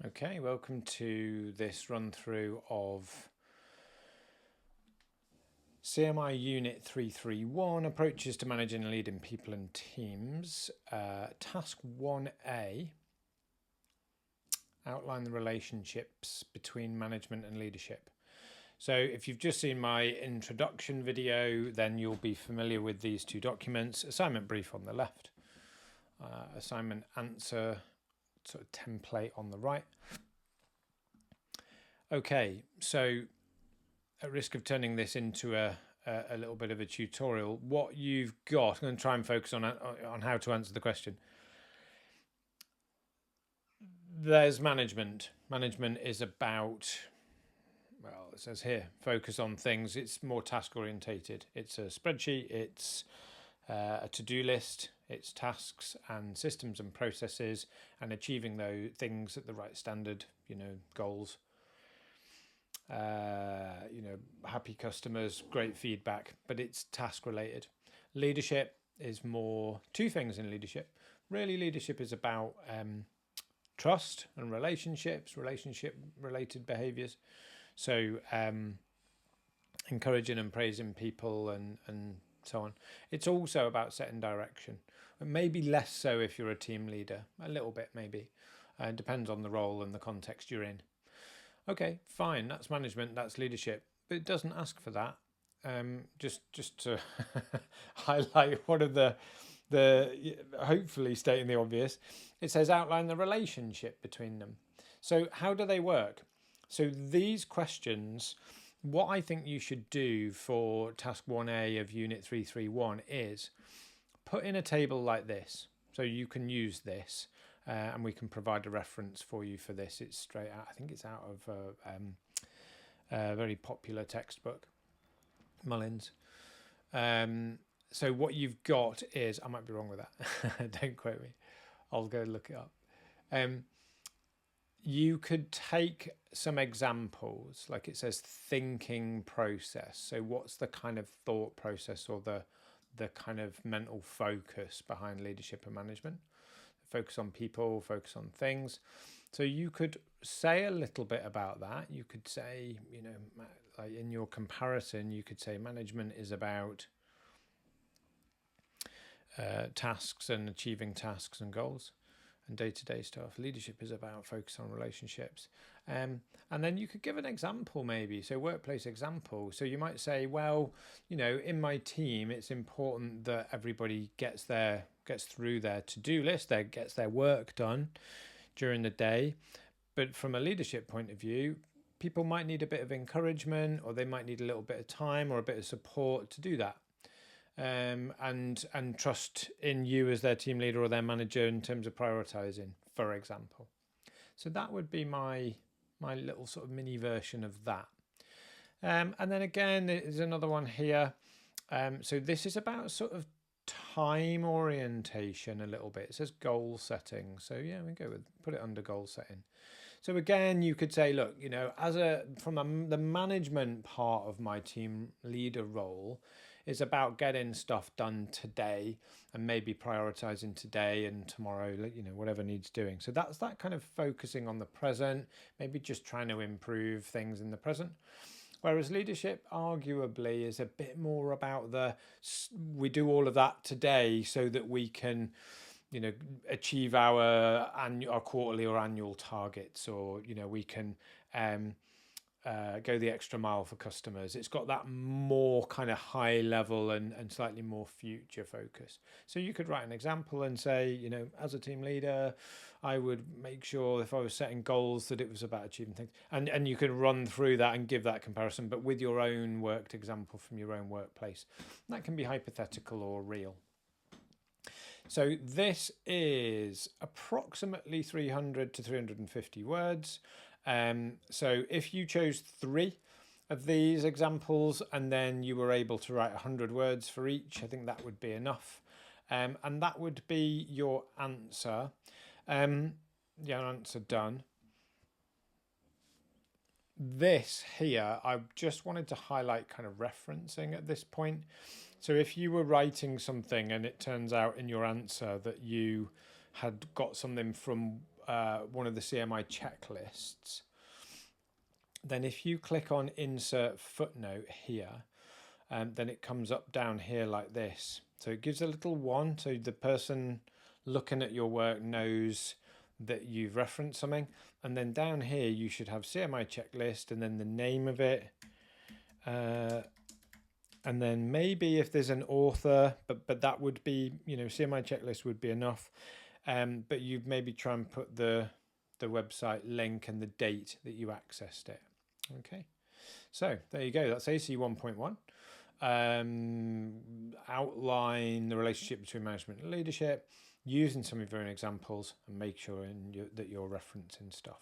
Okay, welcome to this run through of CMI Unit 331, Approaches to Managing and Leading People and Teams. Task 1A, outline the relationships between management and leadership. So if you've just seen my introduction video, then you'll be familiar with these two documents. Assignment brief on the left, assignment answer sort of template on the right. Okay, so at risk of turning this into a little bit of a tutorial, what you've got, I'm going to try and focus on how to answer the question. There's management. Management is about, well, it says here, focus on things. It's more task orientated. It's a spreadsheet, it's a to-do list, it's tasks and systems and processes and achieving those things at the right standard, goals. Happy customers, great feedback, but it's task related. Leadership is more two things in leadership. Really, leadership is about trust and relationship related behaviors. So encouraging and praising people and so on. It's also about setting direction. Maybe less so if you're a team leader, a little bit maybe. Depends on the role and the context you're in. Okay, fine, that's management, that's leadership, but it doesn't ask for that. Just to highlight one of the hopefully stating the obvious, it says outline the relationship between them. So how do they work? So these questions, what I think you should do for task 1A of Unit 331 is put in a table like this. So you can use this. And we can provide a reference for you for this. It's straight out, I think it's out of a very popular textbook, Mullins. So what you've got is, I might be wrong with that, don't quote me, I'll go look it up. You could take some examples, like it says thinking process. So what's the kind of thought process or the kind of mental focus behind leadership and management? Focus on people, focus on things. So you could say a little bit about that. You could say, like in your comparison, you could say management is about tasks and achieving tasks and goals and day-to-day stuff. Leadership is about focus on relationships. And then you could give an example maybe, so workplace example. So you might say, well, in my team, it's important that everybody gets through their to-do list, gets their work done during the day. But from a leadership point of view, people might need a bit of encouragement, or they might need a little bit of time or a bit of support to do that. And trust in you as their team leader or their manager in terms of prioritizing, for example. So that would be my little sort of mini version of that. And then again, there's another one here. So this is about sort of time orientation a little bit. It says goal setting. So yeah, we go with put it under goal setting. So again, you could say, look, the management part of my team leader role is about getting stuff done today and maybe prioritizing today and tomorrow, whatever needs doing. So that's that kind of focusing on the present, maybe just trying to improve things in the present. Whereas leadership arguably is a bit more about we do all of that today so that we can, achieve our quarterly or annual targets, or, we can go the extra mile for customers. It's got that more kind of high level and slightly more future focus. So you could write an example and say, as a team leader, I would make sure if I was setting goals that it was about achieving things. And you can run through that and give that comparison, but with your own worked example from your own workplace. That can be hypothetical or real. So this is approximately 300 to 350 words. So if you chose 3 of these examples and then you were able to write 100 words for each, I think that would be enough. And that would be your answer. Your answer done. This here, I just wanted to highlight kind of referencing at this point. So if you were writing something and it turns out in your answer that you had got something from one of the CMI checklists, then if you click on insert footnote here, then it comes up down here like this. So it gives a little one, so the person looking at your work knows that you've referenced something. And then down here you should have CMI checklist and then the name of it. And then maybe if there's an author, but that would be, CMI checklist would be enough. But you'd maybe try and put the website link and the date that you accessed it. Okay, so there you go. That's AC 1.1. Outline the relationship between management and leadership, using some of your own examples, and make sure that you're referencing stuff.